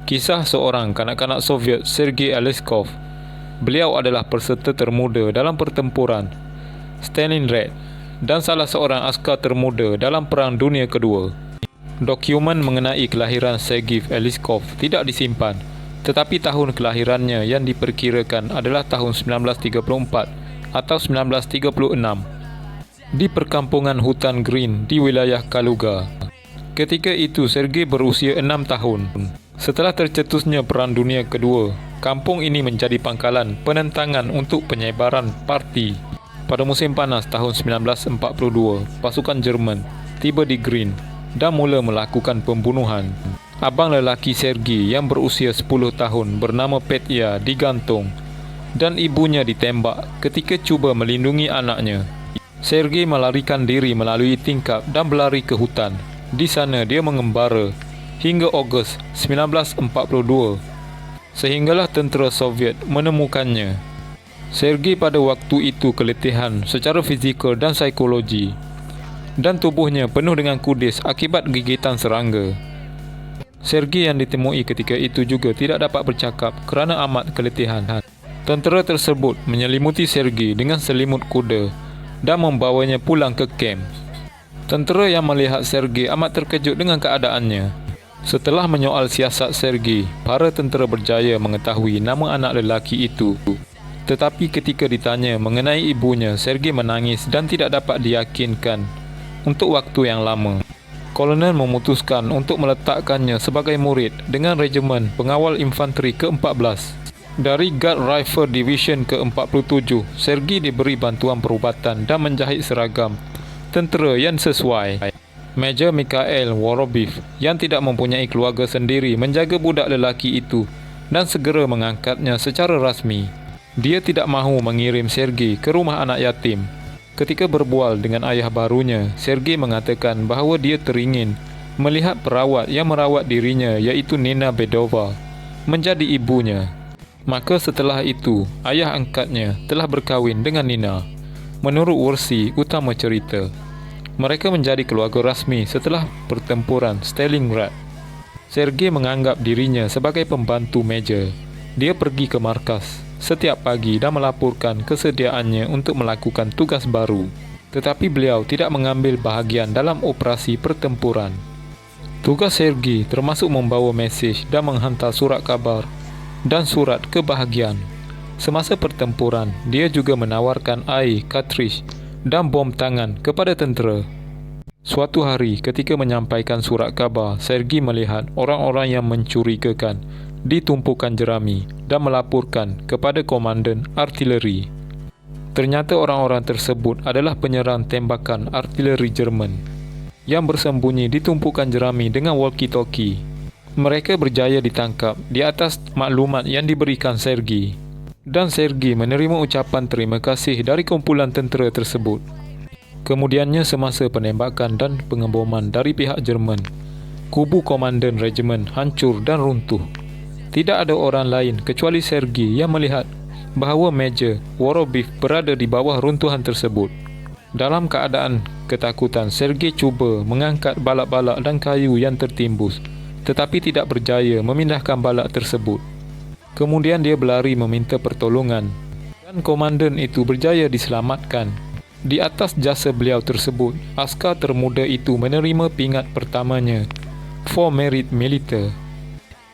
Kisah seorang kanak-kanak Soviet, Sergei Aleskov. Beliau adalah peserta termuda dalam pertempuran Stalingrad dan salah seorang askar termuda dalam Perang Dunia Kedua. Dokumen mengenai kelahiran Sergei Aleskov tidak disimpan, tetapi tahun kelahirannya yang diperkirakan adalah tahun 1934 atau 1936 di perkampungan hutan Green di wilayah Kaluga. Ketika itu Sergei berusia 6 tahun. Setelah tercetusnya Perang Dunia Kedua, kampung ini menjadi pangkalan penentangan untuk penyebaran parti. Pada musim panas tahun 1942, pasukan Jerman tiba di Green dan mula melakukan pembunuhan. Abang lelaki Sergei yang berusia 10 tahun bernama Petya digantung dan ibunya ditembak ketika cuba melindungi anaknya. Sergei melarikan diri melalui tingkap dan berlari ke hutan. Di sana dia mengembara hingga Ogos 1942, sehinggalah tentera Soviet menemukannya. Sergei pada waktu itu keletihan secara fizikal dan psikologi, dan tubuhnya penuh dengan kudis akibat gigitan serangga. Sergei yang ditemui ketika itu juga tidak dapat bercakap kerana amat keletihan. Tentera tersebut menyelimuti Sergei dengan selimut kuda dan membawanya pulang ke kamp. Tentera yang melihat Sergei amat terkejut dengan keadaannya. Setelah menyoal siasat Sergei, para tentera berjaya mengetahui nama anak lelaki itu. Tetapi ketika ditanya mengenai ibunya, Sergei menangis dan tidak dapat diyakinkan untuk waktu yang lama. Kolonel memutuskan untuk meletakkannya sebagai murid dengan Regimen Pengawal Infanteri ke-14. Dari Guard Rifle Division ke-47, Sergei diberi bantuan perubatan dan menjahit seragam tentera yang sesuai. Major Mikhail Vorobyev yang tidak mempunyai keluarga sendiri menjaga budak lelaki itu dan segera mengangkatnya secara rasmi. Dia tidak mahu mengirim Sergei ke rumah anak yatim. Ketika berbual dengan ayah barunya, Sergei mengatakan bahawa dia teringin melihat perawat yang merawat dirinya, iaitu Nina Bedova, menjadi ibunya. Maka setelah itu, ayah angkatnya telah berkahwin dengan Nina. Menurut versi utama cerita, mereka menjadi keluarga rasmi setelah pertempuran Stalingrad. Sergei menganggap dirinya sebagai pembantu meja. Dia pergi ke markas setiap pagi dan melaporkan kesediaannya untuk melakukan tugas baru. Tetapi beliau tidak mengambil bahagian dalam operasi pertempuran. Tugas Sergei termasuk membawa mesej dan menghantar surat kabar dan surat kebahagiaan. Semasa pertempuran, dia juga menawarkan air, kartridge dan bom tangan kepada tentera. Suatu hari ketika menyampaikan surat khabar, Sergei melihat orang-orang yang mencurigakan di tumpukan jerami dan melaporkan kepada komandan artileri. Ternyata orang-orang tersebut adalah penyerang tembakan artileri Jerman yang bersembunyi di tumpukan jerami dengan walkie-talkie. Mereka berjaya ditangkap di atas maklumat yang diberikan Sergei. Dan Sergei menerima ucapan terima kasih dari kumpulan tentera tersebut. Kemudiannya semasa penembakan dan pengeboman dari pihak Jerman, kubu komandan regimen hancur dan runtuh. Tidak ada orang lain kecuali Sergei yang melihat bahawa Major Vorobyev berada di bawah runtuhan tersebut. Dalam keadaan ketakutan, Sergei cuba mengangkat balak-balak dan kayu yang tertimbus, tetapi tidak berjaya memindahkan balak tersebut. Kemudian dia berlari meminta pertolongan dan komandan itu berjaya diselamatkan. Di atas jasa beliau tersebut, askar termuda itu menerima pingat pertamanya, For Merit Military,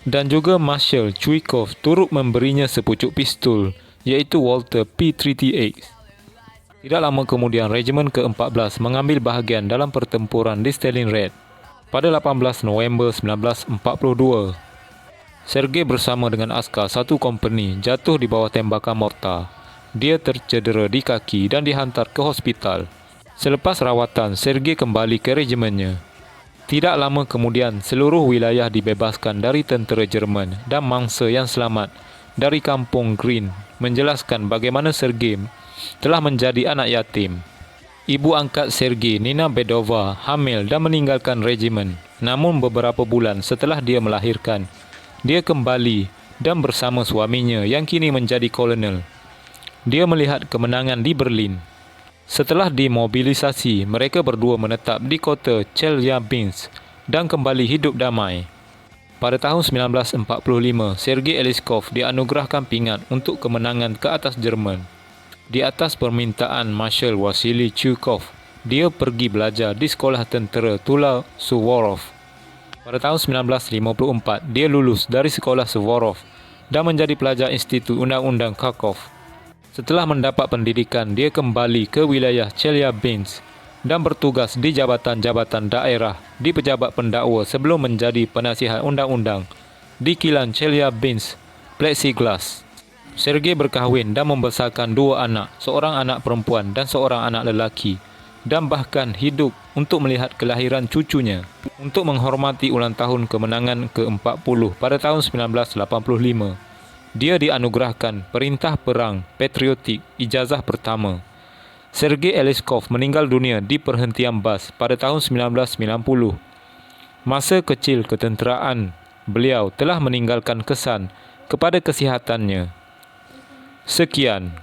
dan juga Marshal Chuikov turut memberinya sepucuk pistol, iaitu Walter P-38. Tidak lama kemudian, Regimen ke-14 mengambil bahagian dalam pertempuran di Stalingrad pada 18 November 1942. Sergei bersama dengan askar satu kompeni jatuh di bawah tembakan mortar. Dia tercedera di kaki dan dihantar ke hospital. Selepas rawatan, Sergei kembali ke regimennya. Tidak lama kemudian, seluruh wilayah dibebaskan dari tentera Jerman dan mangsa yang selamat dari kampung Green menjelaskan bagaimana Sergei telah menjadi anak yatim. Ibu angkat Sergei, Nina Bedova, hamil dan meninggalkan regimen. Namun beberapa bulan setelah dia melahirkan, dia kembali dan bersama suaminya yang kini menjadi kolonel. Dia melihat kemenangan di Berlin. Setelah dimobilisasi, mereka berdua menetap di kota Chelyabinsk dan kembali hidup damai. Pada tahun 1945, Sergei Eleskov dianugerahkan pingat untuk kemenangan ke atas Jerman. Di atas permintaan Marshal Wasily Chukov, dia pergi belajar di sekolah tentera Tula Suvorov. Pada tahun 1954, dia lulus dari sekolah Suvorov dan menjadi pelajar Institut Undang-Undang Kharkov. Setelah mendapat pendidikan, dia kembali ke wilayah Chelyabinsk dan bertugas di jabatan-jabatan daerah di pejabat pendakwa sebelum menjadi penasihat undang-undang di kilang Chelyabinsk Plexiglas. Sergei berkahwin dan membesarkan 2 anak, seorang anak perempuan dan seorang anak lelaki, dan bahkan hidup untuk melihat kelahiran cucunya. Untuk menghormati ulang tahun kemenangan ke-40 pada tahun 1985, dia dianugerahkan Perintah Perang Patriotik Ijazah Pertama. Sergei Eleskov meninggal dunia di perhentian bas pada tahun 1990. Masa kecil ketenteraan beliau telah meninggalkan kesan kepada kesihatannya. Sekian.